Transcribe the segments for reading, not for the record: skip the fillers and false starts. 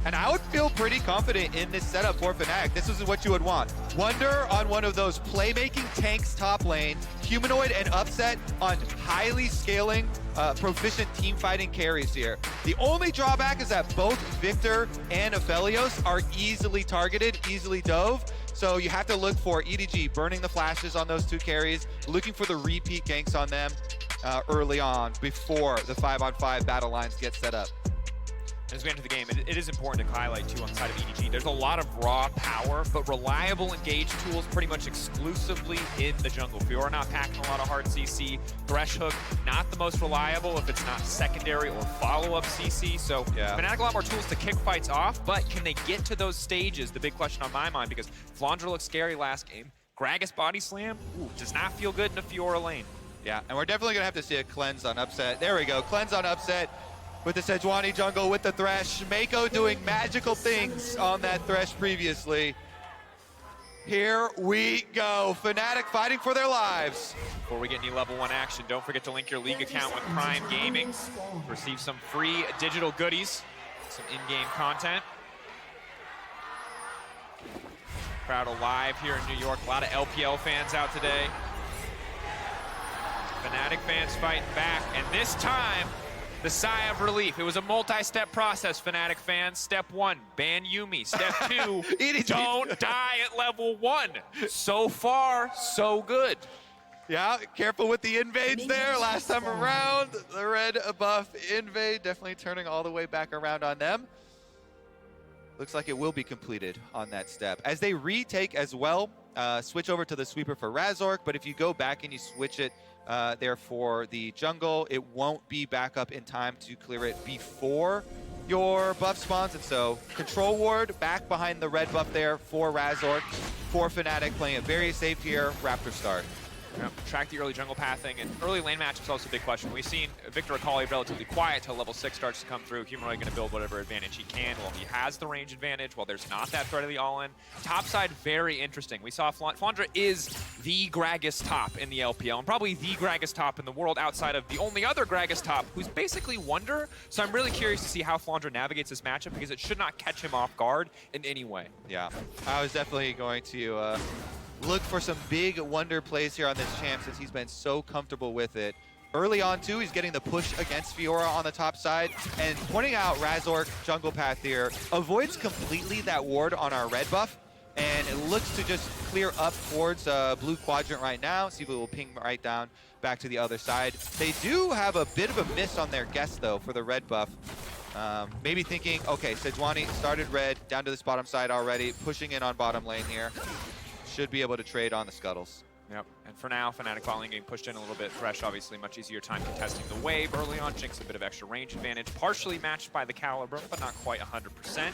And I would feel pretty confident in this setup for Fnatic. This is what you would want. Wunder on one of those playmaking tanks top lane, Humanoid and Upset on highly scaling, proficient team fighting carries here. The only drawback is that both Viktor and Aphelios are easily targeted, easily dove. So you have to look for EDG burning the flashes on those two carries, looking for the repeat ganks on them early on before the 5-on-5 battle lines get set up. As we enter the game, it is important to highlight too on the side of EDG. There's a lot of raw power, but reliable engage tools pretty much exclusively in the jungle. Fiora not packing a lot of hard CC. Thresh hook, not the most reliable if it's not secondary or follow-up CC. So Fnatic a lot more tools to kick fights off, but can they get to those stages? The big question on my mind, because Flandre looked scary last game. Gragas body slam, does not feel good in a Fiora lane. Yeah, and we're definitely gonna have to see a cleanse on Upset. There we go, cleanse on Upset. With the Sejuani jungle, with the Thresh. Meiko doing magical things on that Thresh previously. Here we go. Fnatic fighting for their lives. Before we get any level 1 action, don't forget to link your league account with Prime Gaming. Receive some free digital goodies, some in-game content. Crowd alive here in New York. A lot of LPL fans out today. Fnatic fans fighting back, and this time, the sigh of relief. It was a multi-step process, Fnatic fans. Step 1, ban Yuumi. Step 2, don't die at level 1. So far, so good. Yeah, careful with the invades there. Last time around, the red buff invade definitely turning all the way back around on them. Looks like it will be completed on that step. As they retake as well, switch over to the sweeper for Razork, but if you go back and you switch it there for the jungle, it won't be back up in time to clear it before your buff spawns. And so control ward back behind the red buff there for Razork, for Fnatic, playing it very safe here. Raptor start. Yeah, track the early jungle pathing, and early lane matchups also a big question. We've seen Viktor Akali relatively quiet till level 6 starts to come through. Humanoid going to build whatever advantage he can. Well, he has the range advantage. Well, there's not that threat of the all-in. Top side, very interesting. We saw Flandre is the Gragas top in the LPL, and probably the Gragas top in the world outside of the only other Gragas top, who's basically Wunder. So I'm really curious to see how Flandre navigates this matchup, because it should not catch him off guard in any way. Yeah, I was definitely going to look for some big Wunder plays here on this champ, since he's been so comfortable with it. Early on too, he's getting the push against Fiora on the top side, and pointing out Razork jungle path here avoids completely that ward on our red buff, and it looks to just clear up towards blue quadrant right now. See if it will ping right down back to the other side. They do have a bit of a miss on their guess though for the red buff. Maybe thinking, okay, Sejuani started red down to this bottom side already, pushing in on bottom lane here. Should be able to trade on the scuttles. Yep, and for now, Fnatic following getting pushed in a little bit. Thresh, obviously, much easier time contesting the wave early on. Jynx, a bit of extra range advantage. Partially matched by the caliber, but not quite 100%.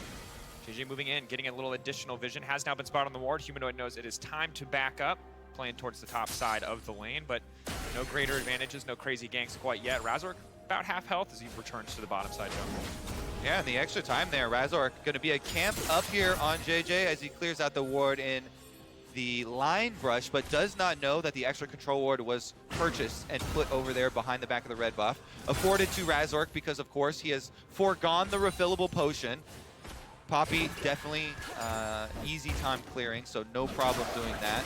JieJie moving in, getting a little additional vision. Has now been spotted on the ward. Humanoid knows it is time to back up, playing towards the top side of the lane, but no greater advantages, no crazy ganks quite yet. Razork, about half health as he returns to the bottom side jungle. Yeah, and the extra time there, Razork going to be a camp up here on JieJie as he clears out the ward in the line brush, but does not know that the extra control ward was purchased and put over there behind the back of the red buff. Afforded to Razork because, of course, he has foregone the refillable potion. Poppy definitely easy time clearing, so no problem doing that.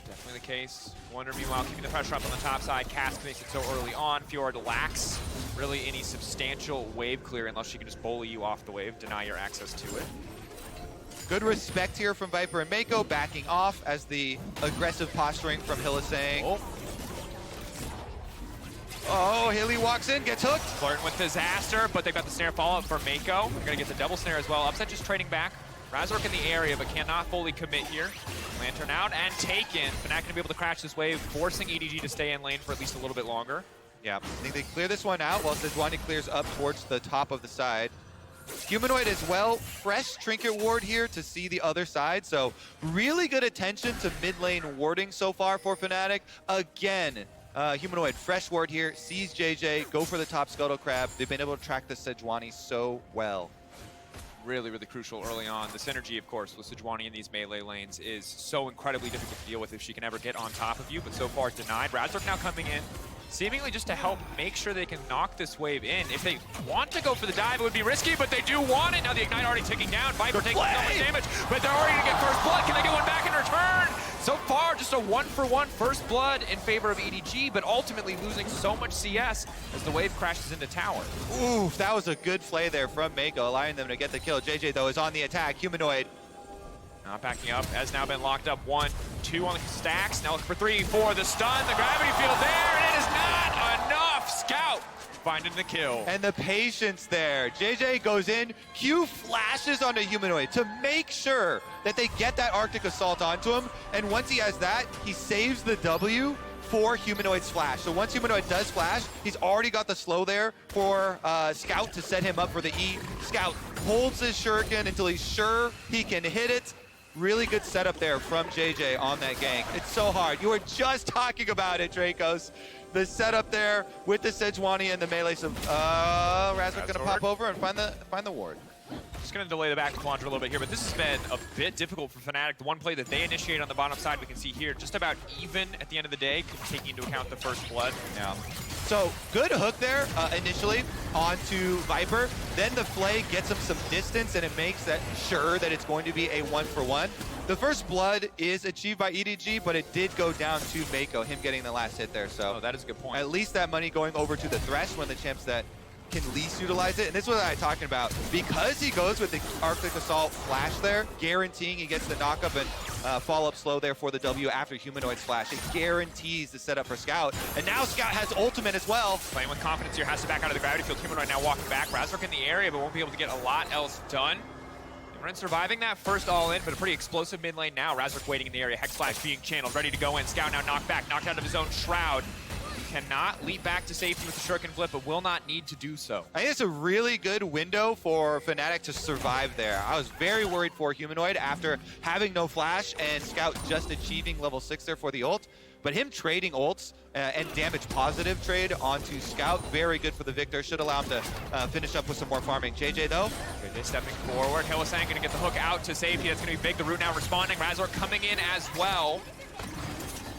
Definitely the case. Wunder, meanwhile, keeping the pressure up on the top side. Cask makes it so early on. Fiora lacks really any substantial wave clear unless she can just bully you off the wave, deny your access to it. Good respect here from Viper and Meiko, backing off as the aggressive posturing from Hylissang. Oh, Hilly walks in, gets hooked. Flirting with disaster, but they've got the snare follow-up for Meiko. They're gonna get the double snare as well. Upset just trading back. Razork in the area, but cannot fully commit here. Lantern out and taken. Fnatic gonna be able to crash this wave, forcing EDG to stay in lane for at least a little bit longer. Yeah, I think they clear this one out while Sejuani clears up towards the top of the side. Humanoid as well, fresh trinket ward here to see the other side, so really good attention to mid lane warding so far for Fnatic. Again, Humanoid fresh ward here, sees JieJie, go for the top scuttle crab. They've been able to track the Sejuani so well. Really, really crucial early on. The synergy, of course, with Sejuani in these melee lanes is so incredibly difficult to deal with if she can ever get on top of you, but so far denied. Razork now coming in, seemingly just to help make sure they can knock this wave in. If they want to go for the dive, it would be risky, but they do want it. Now the Ignite already ticking down. Viper taking so much damage, but they're already gonna get first blood. Can they get one back in return? So far, just a 1-for-1 first blood in favor of EDG, but ultimately losing so much CS as the wave crashes into tower. Oof, that was a good play there from Meiko, allowing them to get the kill. JieJie, though, is on the attack. Humanoid. Not backing up, has now been locked up. 1, 2 on the stacks. Now looking for 3, 4. The stun, the gravity field there, and it is not enough. Scout finding the kill. And the patience there. JieJie goes in, Q flashes onto Humanoid to make sure that they get that Arctic Assault onto him. And once he has that, he saves the W for Humanoid's flash. So once Humanoid does flash, he's already got the slow there for Scout to set him up for the E. Scout holds his shuriken until he's sure he can hit it. Really good setup there from JieJie on that gank. It's so hard. You were just talking about it, Dracos. The setup there with the Sejuani and the melee. So Razork gonna pop over and find the ward. Just gonna delay the back Flandre a little bit here, but this has been a bit difficult for Fnatic. The one play that they initiate on the bottom side, we can see here, just about even at the end of the day, taking into account the first blood. Yeah. So good hook there initially onto Viper. Then the Flay gets him some distance and it makes that sure that it's going to be a 1-for-1. The first blood is achieved by EDG, but it did go down to Meiko, him getting the last hit there. So that is a good point. At least that money going over to the Thresh, one of the champs that can least utilize it. And this is what I'm talking about. Because he goes with the Arctic Assault flash there, guaranteeing he gets the knock-up and follow-up slow there for the W after Humanoid's flash. It guarantees the setup for Scout. And now Scout has ultimate as well. Playing with confidence here, has to back out of the gravity field. Humanoid now walking back. Razork in the area, but won't be able to get a lot else done. Imran surviving that first all-in, but a pretty explosive mid lane now. Razork waiting in the area. Hex Flash being channeled, ready to go in. Scout now knocked back, knocked out of his own shroud. Cannot leap back to safety with the shuriken flip, but will not need to do so. I think it's a really good window for Fnatic to survive there. I was very worried for Humanoid after having no flash and Scout just achieving level 6 there for the ult. But him trading ults and damage positive trade onto Scout, very good for the Viktor. Should allow him to finish up with some more farming. JieJie though. JieJie stepping forward. Hylissang gonna get the hook out to safety. That's gonna be big. The root now responding. Razork coming in as well.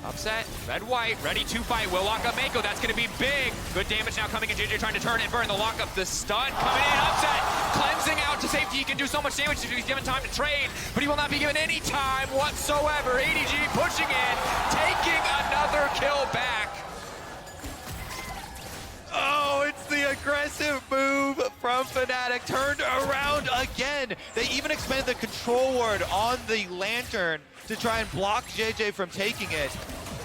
Upset, red-white, ready to fight. Will lock up Meiko, that's gonna be big. Good damage now coming in. JieJie trying to turn and burn the lockup. The stun coming in, Upset, cleansing out to safety. He can do so much damage if he's given time to trade, but he will not be given any time whatsoever. ADG pushing in, taking another kill back. Oh, it's the aggressive move from Fnatic, turned around again. They even expanded the control ward on the Lantern to try and block JieJie from taking it.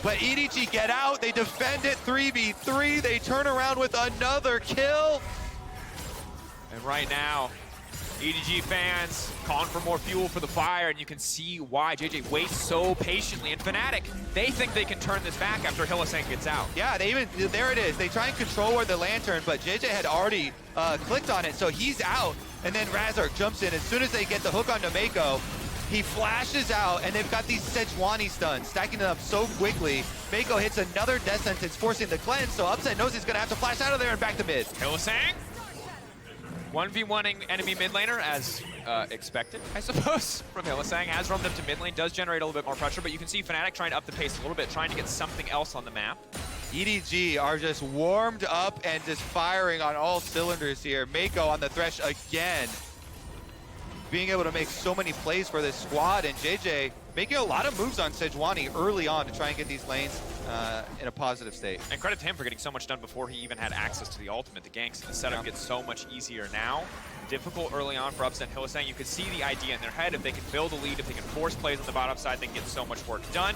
But EDG get out, they defend it 3v3, they turn around with another kill. And right now, EDG fans calling for more fuel for the fire, and you can see why JieJie waits so patiently. And Fnatic, they think they can turn this back after Hylissang gets out. Yeah, they even, there it is. They try and control where the Lantern, but JieJie had already clicked on it, so he's out. And then Razork jumps in. As soon as they get the hook onto Meiko, he flashes out, and they've got these Sejuani stuns, stacking them up so quickly. Meiko hits another death sentence, forcing the cleanse, so Upset knows he's gonna have to flash out of there and back to mid. Hylissang 1v1ing enemy mid laner as expected, I suppose, from Hylissang. Has roamed up to mid lane, does generate a little bit more pressure, but you can see Fnatic trying to up the pace a little bit, trying to get something else on the map. EDG are just warmed up and just firing on all cylinders here. Meiko on the Thresh again. Being able to make so many plays for this squad, and JieJie making a lot of moves on Sejuani early on to try and get these lanes in a positive state. And credit to him for getting so much done before he even had access to the ultimate. The ganks and the setup gets so much easier now. Difficult early on for Upset and Hylissang. You can see the idea in their head. If they can build a lead, if they can force plays on the bottom side, they can get so much work done.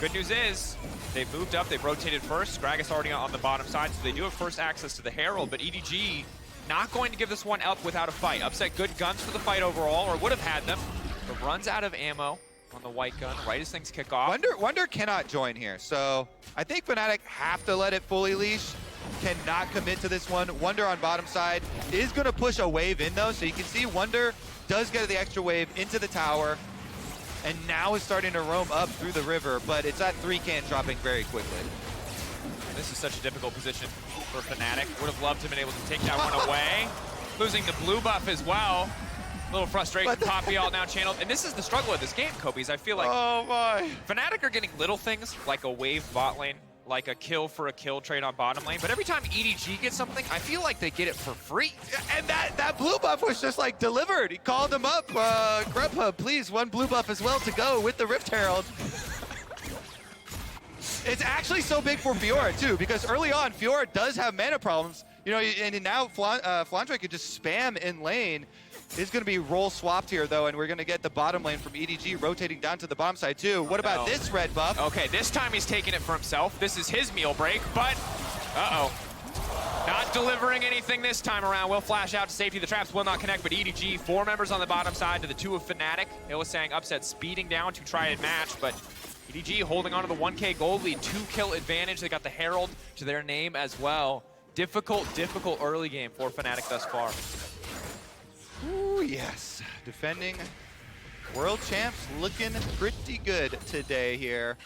Good news is, they've moved up, they've rotated first. Gragas already on the bottom side, so they do have first access to the Herald, but EDG not going to give this one up without a fight. Upset good guns for the fight overall, or would have had them, but runs out of ammo on the white gun right as things kick off. Wunder cannot join here, so I think Fnatic have to let it fully leash. Cannot commit to this one. Wunder on bottom side is going to push a wave in though, so you can see Wunder does get the extra wave into the tower, and now is starting to roam up through the river, but it's at 3-can dropping very quickly. This is such a difficult position for Fnatic. Would have loved to have been able to take that one away. Losing the blue buff as well. A little frustration, Poppy all now channeled. And this is the struggle of this game, Kobe, is I feel like oh my. Fnatic are getting little things like a wave bot lane like a kill for a kill trade on bottom lane, but every time EDG gets something, I feel like they get it for free. And that blue buff was just like delivered. He called him up, Grubhub, please, one blue buff as well to go with the Rift Herald. It's actually so big for Fiora too, because early on, Fiora does have mana problems. You know, and now Flandre could just spam in lane. It's going to be role swapped here, though, and we're going to get the bottom lane from EDG rotating down to the bottom side, too. What about this red buff? Okay, this time he's taking it for himself. This is his meal break, but not delivering anything this time around. Will flash out to safety. The traps will not connect, but EDG, 4 members on the bottom side to the 2 of Fnatic. Hylissang Upset speeding down to try and match, but EDG holding on to the 1K gold lead, 2-kill advantage. They got the Herald to their name as well. Difficult early game for Fnatic thus far. Ooh, yes. Defending world champs looking pretty good today here.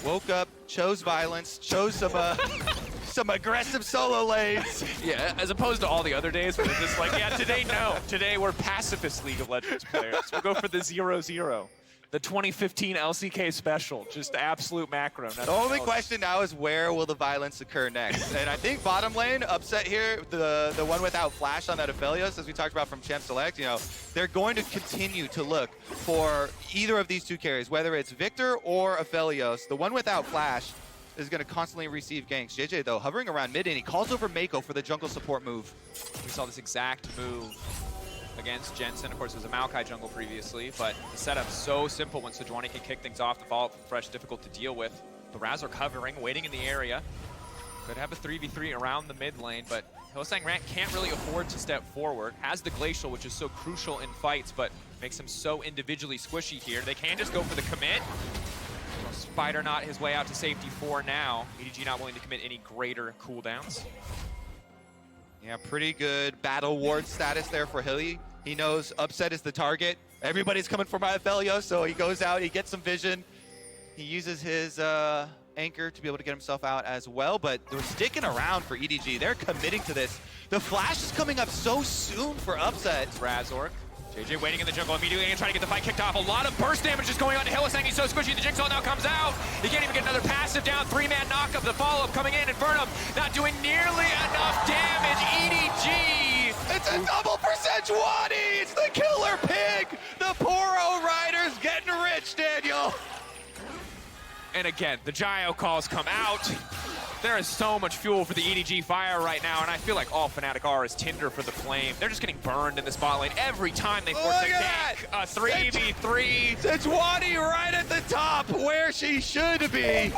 Woke up, chose violence, chose some aggressive solo lanes. Yeah, as opposed to all the other days where they're just like, yeah, today no. Today we're pacifist League of Legends players. We'll go for the 0-0. The 2015 LCK special, just absolute macro. The only question now is where will the violence occur next? And I think bottom lane, Upset here, the one without flash on that Aphelios, as we talked about from Champ Select, you know, they're going to continue to look for either of these 2 carries, whether it's Viktor or Aphelios. The one without flash is going to constantly receive ganks. JieJie, though, hovering around mid, and he calls over Meiko for the jungle support move. We saw this exact move against Jensen. Of course, it was a Maokai jungle previously, but the setup's so simple when Sejuani can kick things off. The follow-up from Thresh difficult to deal with. The Razork hovering, waiting in the area. Could have a 3v3 around the mid lane, but Hylissang can't really afford to step forward. Has the Glacial, which is so crucial in fights, but makes him so individually squishy here. They can just go for the commit. Spider Knot his way out to safety for now. EDG not willing to commit any greater cooldowns. Yeah, pretty good battle ward status there for Hilly. He knows Upset is the target. Everybody's coming for my Aphelios, so he goes out, he gets some vision. He uses his anchor to be able to get himself out as well, but they're sticking around for EDG. They're committing to this. The flash is coming up so soon for Upset. It's Razork. JieJie waiting in the jungle immediately and trying to get the fight kicked off. A lot of burst damage just going on to Hylissang. He's so squishy. The Jynx all now comes out. He can't even get another passive down. 3-man knockup. The follow-up coming in. Infernum not doing nearly enough damage. EDG. It's a double for Sejuani. It's the killer pig. The Poro Riders getting rich, Daniel. And again, the Gyro calls come out. There is so much fuel for the EDG fire right now, and I feel like all Fnatic are is tinder for the flame. They're just getting burned in the spot lane every time they force a gank. A 3v3. Sejuani right at the top, where she should be.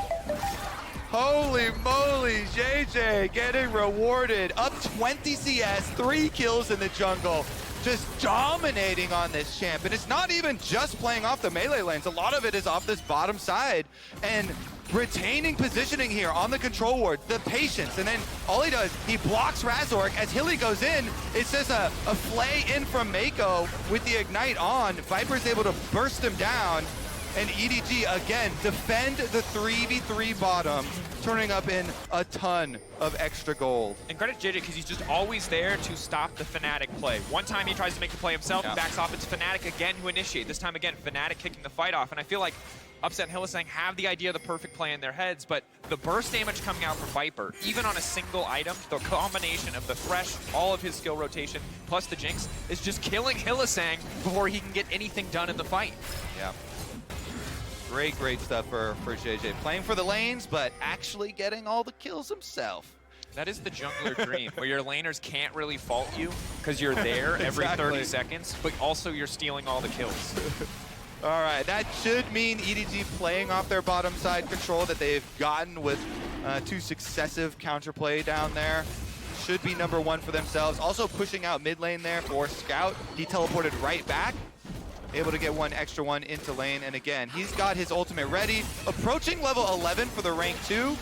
Holy moly, JieJie getting rewarded. Up 20 CS, 3 kills in the jungle. Just dominating on this champ. And it's not even just playing off the melee lanes. A lot of it is off this bottom side. And retaining positioning here on the control ward, the patience, and then all he does, he blocks Razork. As Hilly goes in, it's just a flay in from Meiko with the Ignite on. Viper's able to burst him down, and EDG again defend the 3v3 bottom, turning up in a ton of extra gold. And credit JieJie because he's just always there to stop the Fnatic play. One time he tries to make the play himself, he backs off. It's Fnatic again who initiate. This time again, Fnatic kicking the fight off, and I feel like Upset and Hylissang have the idea of the perfect play in their heads, but the burst damage coming out from Viper, even on a single item, the combination of the Thresh, all of his skill rotation, plus the Jynx, is just killing Hylissang before he can get anything done in the fight. Yeah. Great stuff for JieJie. Playing for the lanes, but actually getting all the kills himself. That is the jungler dream, where your laners can't really fault you because you're there every 30 seconds, but also you're stealing all the kills. All right, that should mean EDG playing off their bottom side control that they've gotten with 2 successive counterplay down there. Should be #1 for themselves. Also pushing out mid lane there for Scout. He teleported right back. Able to get 1 extra 1 into lane. And again, he's got his ultimate ready. Approaching level 11 for the rank 2.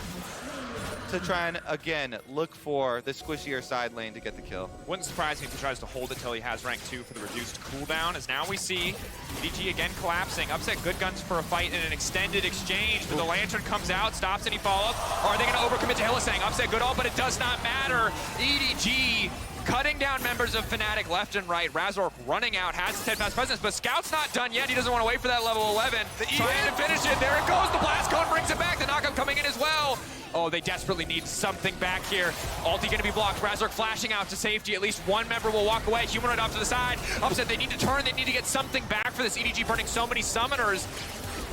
To try and, again, look for the squishier side lane to get the kill. Wouldn't surprise me if he tries to hold it till he has rank 2 for the reduced cooldown, as now we see EDG again collapsing. Upset good guns for a fight in an extended exchange, but the Lantern comes out, stops any follow-up. Are they going to overcommit to Hylissang? Upset good all, but it does not matter. EDG cutting down members of Fnatic left and right. Razork running out, has his 10 fast presence, but Scout's not done yet. He doesn't want to wait for that level 11. Trying to finish it. There it goes. The blast cone brings it back. The knockup coming in as well. Oh, they desperately need something back here. Ulti gonna be blocked. Razork flashing out to safety. At least one member will walk away. Humanoid off to the side. Upset, they need to turn. They need to get something back for this EDG burning so many summoners.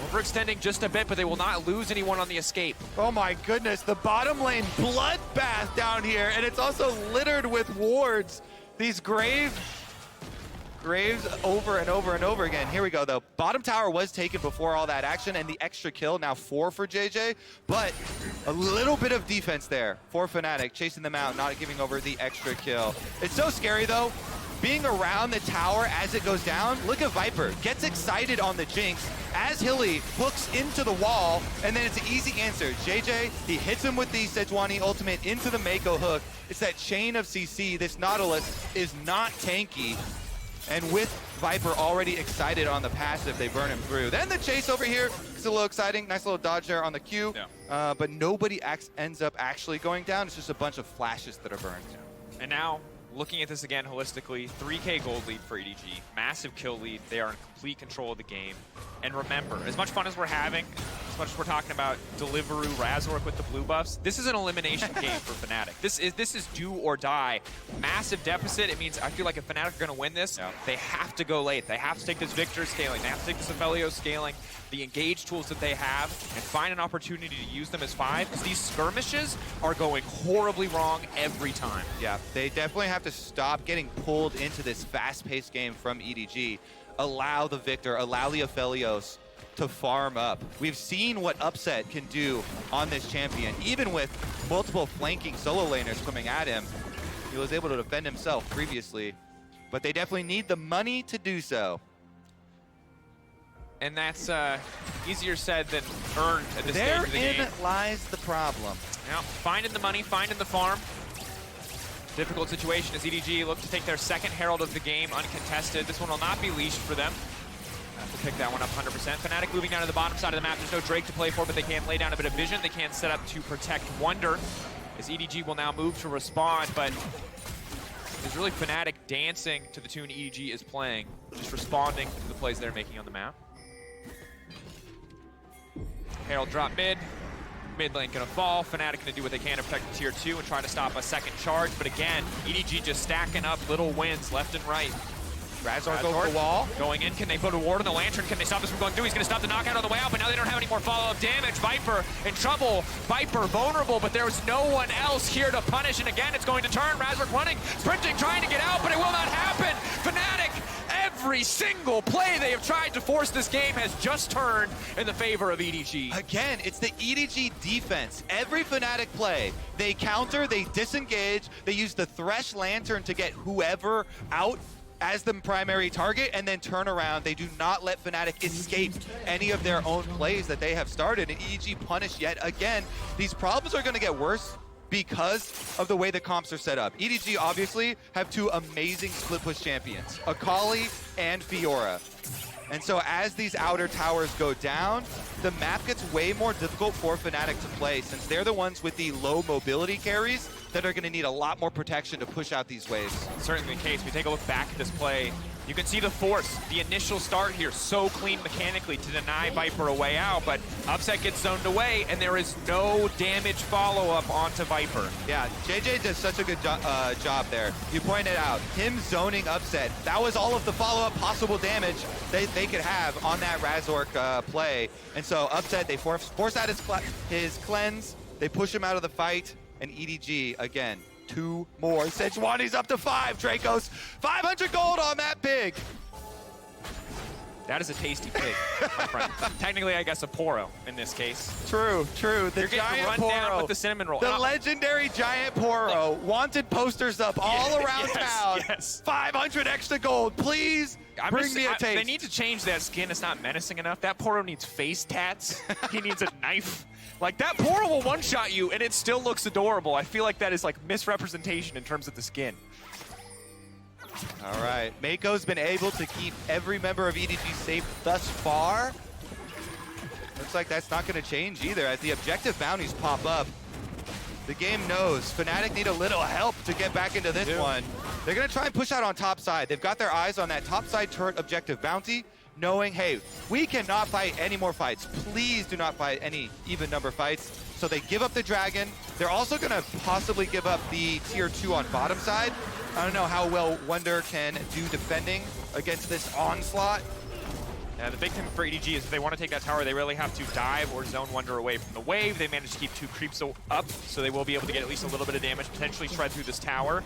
Overextending just a bit, but they will not lose anyone on the escape. Oh my goodness, the bottom lane bloodbath down here, and it's also littered with wards. These graves over and over and over again. Here we go though. Bottom tower was taken before all that action, and the extra kill, now 4 for JieJie, but a little bit of defense there for Fnatic, chasing them out, not giving over the extra kill. It's so scary though, being around the tower as it goes down. Look at Viper, gets excited on the Jynx as Hilly hooks into the wall, and then it's an easy answer. JieJie, he hits him with the Sejuani ultimate into the Meiko hook. It's that chain of CC. This Nautilus is not tanky. And with Viper already excited on the passive, they burn him through. Then the chase over here is a little exciting. Nice little dodge there on the Q. Yeah. But nobody ends up actually going down. It's just a bunch of flashes that are burned. And now, looking at this again holistically, 3K gold lead for EDG, massive kill lead. They are in complete control of the game. And remember, as much fun as we're having, as much as we're talking about Deliveroo Razork with the blue buffs, this is an elimination game for Fnatic. This is do or die. Massive deficit. It means I feel like if Fnatic are going to win this, they have to go late. They have to take this Viktor scaling. They have to take this Aphelios scaling, the engage tools that they have, and find an opportunity to use them as 5, because these skirmishes are going horribly wrong every time. Yeah, they definitely have to stop getting pulled into this fast-paced game from EDG. Allow the Viktor, allow the Aphelios to farm up. We've seen what Upset can do on this champion, even with multiple flanking solo laners coming at him. He was able to defend himself previously, but they definitely need the money to do so. And that's easier said than earned at this stage of the game. Therein lies the problem. Now, finding the money, finding the farm. Difficult situation as EDG look to take their second Herald of the game uncontested. This one will not be leashed for them. Have to pick that one up 100%. Fnatic moving down to the bottom side of the map. There's no Drake to play for, but they can lay down a bit of vision. They can set up to protect Wunder, as EDG will now move to respond, but it's really Fnatic dancing to the tune EDG is playing, just responding to the plays they're making on the map. Herald drop mid. Mid lane gonna fall. Fnatic gonna do what they can to protect the tier 2 and try to stop a second charge. But again, EDG just stacking up little wins left and right. Razork over the wall. Going in, can they put a ward on the Lantern? Can they stop this from going through? He's gonna stop the knockout on the way out, but now they don't have any more follow-up damage. Viper in trouble. Viper vulnerable, but there is no one else here to punish. And again, it's going to turn. Razork running, sprinting, trying to get out, but it will not happen. Fnatic, every single play they have tried to force this game has just turned in the favor of EDG. Again, it's the EDG defense. Every Fnatic play, they counter, they disengage, they use the Thresh Lantern to get whoever out as the primary target, and then turn around. They do not let Fnatic escape any of their own plays that they have started, and EDG punish yet again. These problems are going to get worse because of the way the comps are set up. EDG obviously have 2 amazing split push champions, Akali and Fiora. And so as these outer towers go down, the map gets way more difficult for Fnatic to play, since they're the ones with the low mobility carries that are going to need a lot more protection to push out these waves. Certainly the case. We take a look back at this play. You can see the force, the initial start here, so clean mechanically to deny Viper a way out, but Upset gets zoned away, and there is no damage follow-up onto Viper. Yeah, JieJie does such a good job there. You pointed out, him zoning Upset, that was all of the follow-up possible damage they could have on that Razork play. And so Upset, they force out his cleanse, they push him out of the fight, and EDG, again, 2 more. Sejuani's up to 5, Dracos. 500 gold on that pig. That is a tasty pig, my friend. Technically, I guess a Poro in this case. True. The You're giant run Poro. down with the cinnamon roll. The legendary giant Poro. Wanted posters up all around town. Yes. 500 extra gold, please. Bring me a taste. They need to change that skin. It's not menacing enough. That Poro needs face tats. He needs a knife. Like, that Poro will one-shot you, and it still looks adorable. I feel like that is, like, misrepresentation in terms of the skin. All right, Meiko's been able to keep every member of EDG safe thus far. Looks like that's not going to change either, as the objective bounties pop up. The game knows Fnatic need a little help to get back into this one. They're gonna try and push out on top side. They've got their eyes on that top side turret objective bounty, knowing, hey, we cannot fight any more fights. Please do not fight any even number fights. So they give up the dragon. They're also gonna possibly give up the tier 2 on bottom side. I don't know how well Wunder can do defending against this onslaught. Yeah, the big thing for EDG is if they want to take that tower, they really have to dive or zone Wunder away from the wave. They managed to keep 2 creeps up, so they will be able to get at least a little bit of damage, potentially shred through this tower.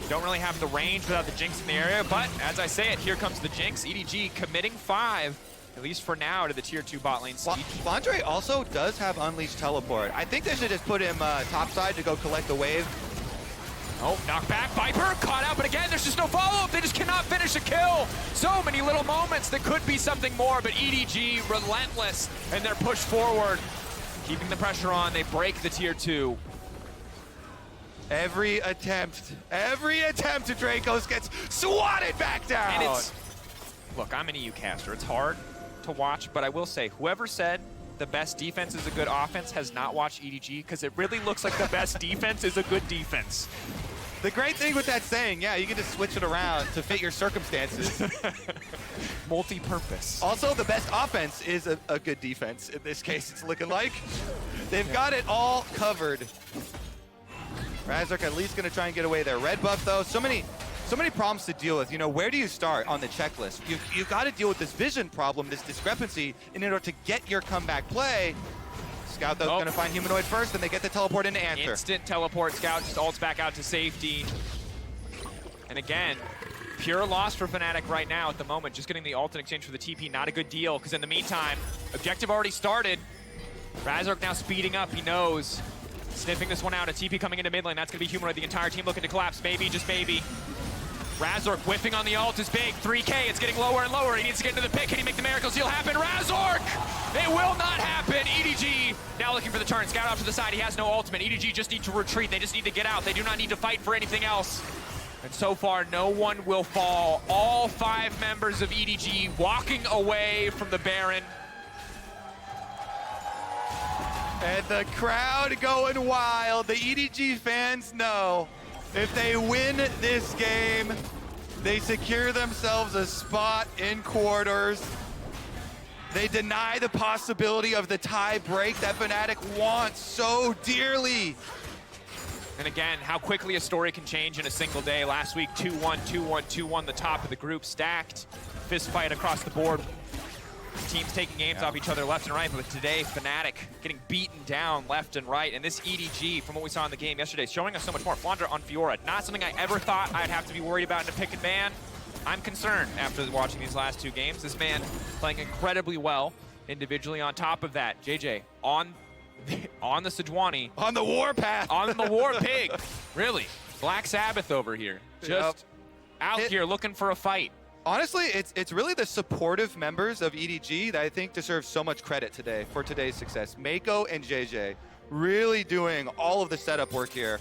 Don't really have the range without the Jynx in the area, but as I say it, here comes the Jynx. EDG committing 5, at least for now, to the tier 2 bot lane siege. Flandre also does have Unleashed Teleport. I think they should just put him topside to go collect the wave. Oh, knockback, Viper caught out, but again, there's just no follow-up. They just cannot finish a kill. So many little moments that could be something more, but EDG relentless in their push forward. Keeping the pressure on, they break the tier 2. Every attempt to Dracos gets swatted back down. And it's, look, I'm an EU caster. It's hard to watch, but I will say, whoever said the best defense is a good offense has not watched EDG, because it really looks like the best defense is a good defense. The great thing with that saying, yeah, you can just switch it around to fit your circumstances. Multi-purpose. Also, the best offense is a good defense. In this case, it's looking like. They've got it all covered. Razork at least gonna try and get away their red buff though. So many problems to deal with. You know, where do you start on the checklist? You got to deal with this vision problem, this discrepancy, in order to get your comeback play. Scout though gonna find Humanoid first, and they get the teleport into answer. Instant teleport. Scout just ults back out to safety. And again, pure loss for Fnatic right now at the moment. Just getting the ult in exchange for the TP, not a good deal, because in the meantime, objective already started. Razork now speeding up, he knows. Sniffing this one out, a TP coming into mid lane. That's gonna be Humanoid, the entire team looking to collapse. Maybe, just maybe. Razork whiffing on the ult is big. 3K, it's getting lower and lower. He needs to get into the pick. Can he make the miracle seal happen? Razork! It will not happen. EDG now looking for the turn. Scout off to the side. He has no ultimate. EDG just need to retreat. They just need to get out. They do not need to fight for anything else. And so far, no one will fall. All 5 members of EDG walking away from the Baron. And the crowd going wild. The EDG fans know if they win this game, they secure themselves a spot in quarters. They deny the possibility of the tie break that Fnatic wants so dearly. And again, how quickly a story can change in a single day. Last week, 2-1, 2-1, 2-1, the top of the group stacked. Fist fight across the board. Teams taking games off each other left and right, but today, Fnatic getting beaten down left and right. And this EDG, from what we saw in the game yesterday, is showing us so much more. Flandre on Fiora, not something I ever thought I'd have to be worried about in a pick and ban. I'm concerned after watching these last 2 games. This man playing incredibly well individually. On top of that, JieJie on the Sejuani. On the warpath. On the war pig. Really. Black Sabbath over here. Just out here looking for a fight. Honestly, it's really the supportive members of EDG that I think deserve so much credit today for today's success. Meiko and JieJie really doing all of the setup work here.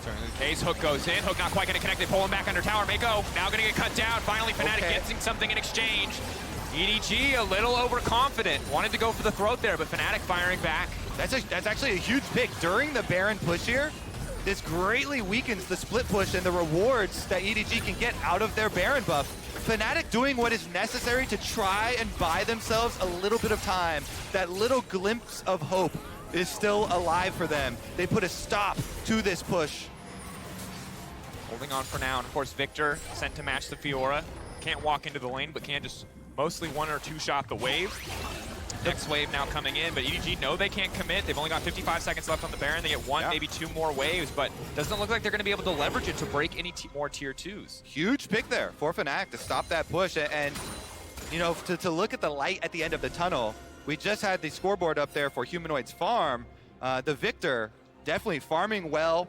Certainly the case. Hook goes in. Hook not quite going to connect. They pull him back under tower. Meiko now going to get cut down. Finally, Fnatic getting something in exchange. EDG a little overconfident. Wanted to go for the throat there, but Fnatic firing back. That's actually a huge pick. During the Baron push here, this greatly weakens the split push and the rewards that EDG can get out of their Baron buff. Fnatic doing what is necessary to try and buy themselves a little bit of time. That little glimpse of hope is still alive for them. They put a stop to this push. Holding on for now, and of course Viktor sent to match the Fiora. Can't walk into the lane, but can just mostly 1 or 2 shot the wave. Next wave now coming in, but EDG know they can't commit. They've only got 55 seconds left on the Baron. They get 1, maybe 2 more waves, but doesn't look like they're going to be able to leverage it to break any more tier 2s. Huge pick there for Fnatic to stop that push, and you know, to look at the light at the end of the tunnel. We just had the scoreboard up there for Humanoid's farm. The Viktor definitely farming well,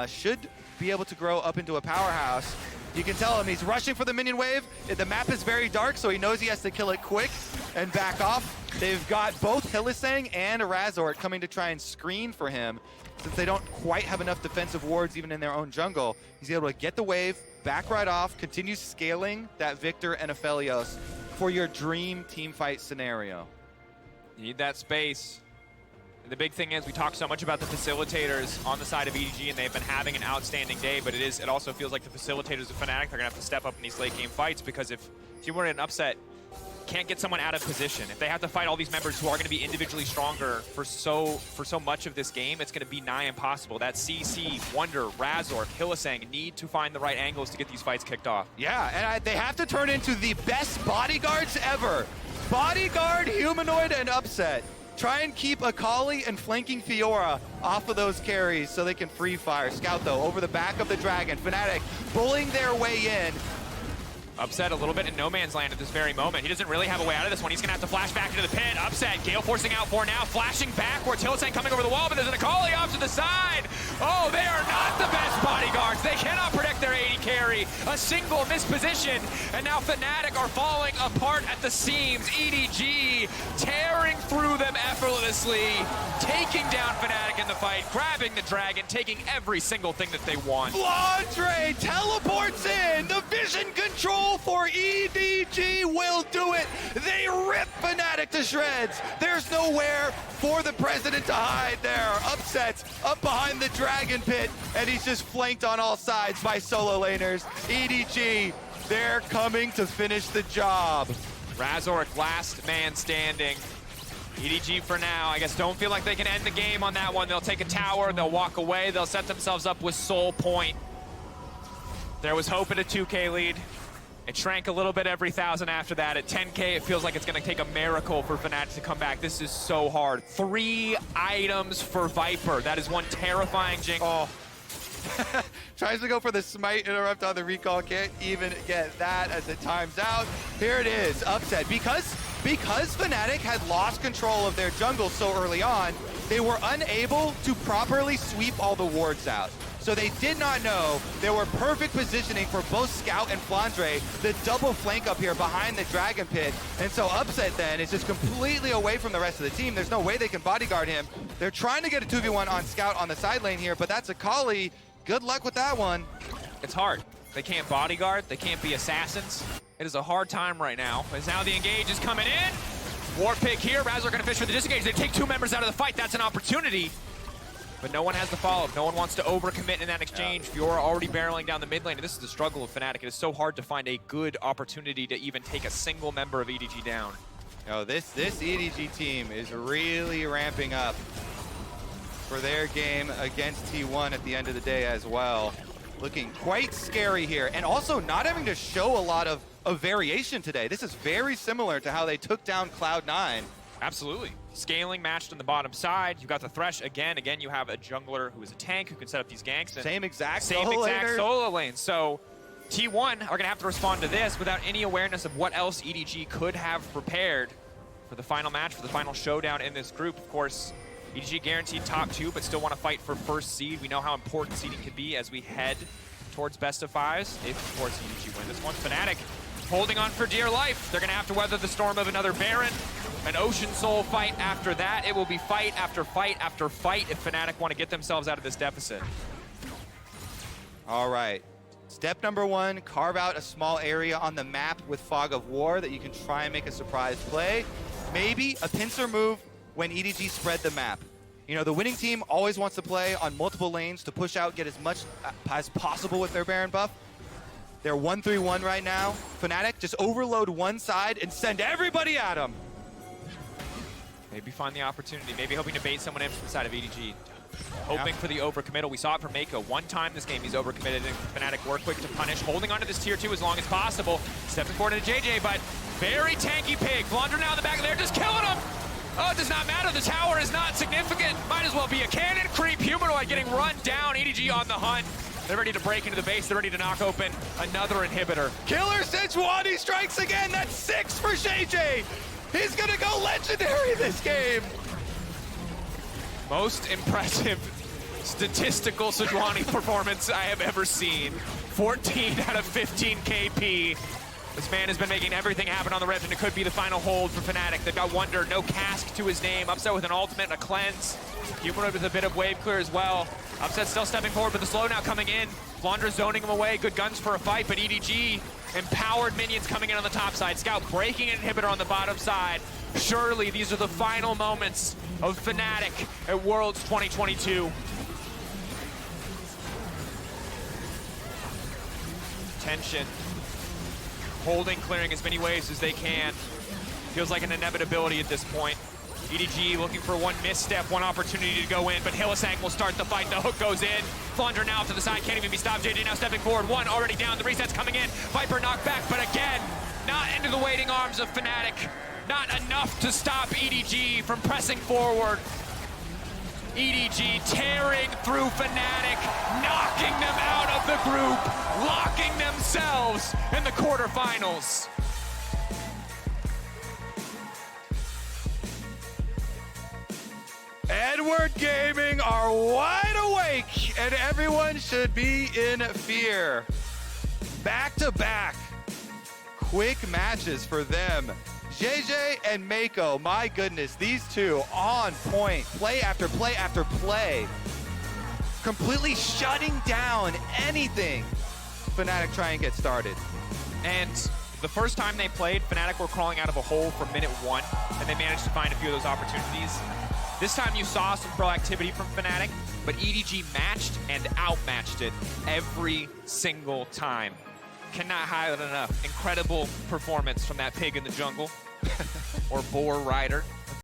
should be able to grow up into a powerhouse. You can tell him he's rushing for the minion wave. The map is very dark, so he knows he has to kill it quick and back off. They've got both Hylissang and Razork coming to try and screen for him. Since they don't quite have enough defensive wards even in their own jungle, he's able to get the wave, back right off, continue scaling that Viktor and Aphelios for your dream team fight scenario. You need that space. And the big thing is we talk so much about the facilitators on the side of EDG, and they've been having an outstanding day, but it also feels like the facilitators of Fnatic are going to have to step up in these late game fights, because if Humanoid and Upset can't get someone out of position, if they have to fight all these members who are going to be individually stronger for so much of this game, it's going to be nigh impossible. That CC, Wunder, Razork, Hylissang need to find the right angles to get these fights kicked off. Yeah, and they have to turn into the best bodyguards ever. Bodyguard, Humanoid, and Upset. Try and keep Akali and flanking Fiora off of those carries so they can free fire. Scout, though, over the back of the Dragon. Fnatic bullying their way in. Upset a little bit in no man's land at this very moment. He doesn't really have a way out of this one. He's going to have to flash back into the pit. Upset, Gale forcing out for now, flashing backwards. Hylissang coming over the wall, but there's an Akali off to the side. Oh, they are not the best bodyguards. They cannot protect their AD carry. A single misposition, and now Fnatic are falling apart at the seams. EDG tearing through them effortlessly, taking down Fnatic in the fight, grabbing the Dragon, taking every single thing that they want. Flandre teleports in. The vision control for EDG will do it. They rip Fnatic to shreds. There's nowhere for the president to hide there. Upset's up behind the Dragon pit, and he's just flanked on all sides by solo laners. EDG, they're coming to finish the job. Razork, last man standing. EDG for now, I guess, don't feel like they can end the game on that one. They'll take a tower, they'll walk away, they'll set themselves up with Soul Point. There was hope at a 2K lead. It shrank a little bit every 1,000 after that. At 10K, it feels like it's going to take a miracle for Fnatic to come back. This is so hard. 3 items for Viper. That is one terrifying Jynx. Oh. Tries to go for the smite interrupt on the recall. Can't even get that as it times out. Here it is, Upset. Because Fnatic had lost control of their jungle so early on, they were unable to properly sweep all the wards out. So they did not know there were perfect positioning for both Scout and Flandre, the double flank up here behind the Dragon pit. And so Upset then is just completely away from the rest of the team. There's no way they can bodyguard him. They're trying to get a 2v1 on Scout on the side lane here, but that's Akali. Good luck with that one. It's hard. They can't bodyguard, they can't be assassins. It is a hard time right now, as now the engage is coming in. War pick here, Razork gonna fish for the disengage. They take 2 members out of the fight, that's an opportunity. But no one has the follow-up. No one wants to overcommit in that exchange. Fiora already barreling down the mid lane. And this is the struggle of Fnatic. It is so hard to find a good opportunity to even take a single member of EDG down. Oh, this EDG team is really ramping up for their game against T1 at the end of the day as well. Looking quite scary here. And also not having to show a lot of variation today. This is very similar to how they took down Cloud9. Absolutely. Scaling matched on the bottom side. You've got the Thresh again. Again, you have a jungler who is a tank who can set up these ganks. Same exact solo lane. So T1 are going to have to respond to this without any awareness of what else EDG could have prepared for the final match, for the final showdown in this group. Of course, EDG guaranteed top 2, but still want to fight for first seed. We know how important seeding can be as we head towards best of 5s. If, of course, EDG win this one. Fnatic holding on for dear life. They're going to have to weather the storm of another Baron. An Ocean Soul fight after that. It will be fight after fight after fight if Fnatic want to get themselves out of this deficit. All right. Step number 1, carve out a small area on the map with Fog of War that you can try and make a surprise play. Maybe a pincer move when EDG spread the map. You know, the winning team always wants to play on multiple lanes to push out, get as much as possible with their Baron buff. They're 1-3-1 right now. Fnatic, just overload one side and send everybody at them. Maybe find the opportunity, maybe hoping to bait someone in from the side of EDG. Hoping for the overcommittal. We saw it from Meiko. One time this game he's overcommitted, and Fnatic were quick to punish, holding onto this tier 2 as long as possible. Stepping forward into JieJie, but very tanky pig. Flandre now in the back of there, just killing him. Oh, it does not matter. The tower is not significant. Might as well be a cannon creep. Humanoid getting run down. EDG on the hunt. They're ready to break into the base. They're ready to knock open another inhibitor. Killer Sejuani strikes again. That's 6 for JieJie. He's gonna go legendary this game. Most impressive statistical Sejuani performance I have ever seen. 14 out of 15 KP. This man has been making everything happen on the rift, and it could be the final hold for Fnatic. They've got Wunder, no cask to his name. Upset with an ultimate and a cleanse. Humanoid with a bit of wave clear as well. Upset still stepping forward, but the slow now coming in. Flandre zoning him away. Good guns for a fight, but EDG Empowered minions coming in on the top side. Scout breaking an inhibitor on the bottom side. Surely these are the final moments of Fnatic at Worlds 2022. Tension. Holding, clearing as many waves as they can. Feels like an inevitability at this point. EDG looking for one misstep, one opportunity to go in, but Hylissang will start the fight. The hook goes in. Flandre now to the side, can't even be stopped. JieJie now stepping forward. One already down, the reset's coming in. Viper knocked back, but again, not into the waiting arms of Fnatic. Not enough to stop EDG from pressing forward. EDG tearing through Fnatic, knocking them out of the group, locking themselves in the quarterfinals. Edward Gaming are wide awake, and everyone should be in fear. Back-to-back quick matches for them. JieJie and Meiko, my goodness, these two on point, play after play after play, completely shutting down anything Fnatic try and get started. And the first time they played, Fnatic were crawling out of a hole from minute 1, and they managed to find a few of those opportunities. This time you saw some proactivity from Fnatic, but EDG matched and outmatched it every single time. Cannot highlight enough. Incredible performance from that pig in the jungle, or boar rider.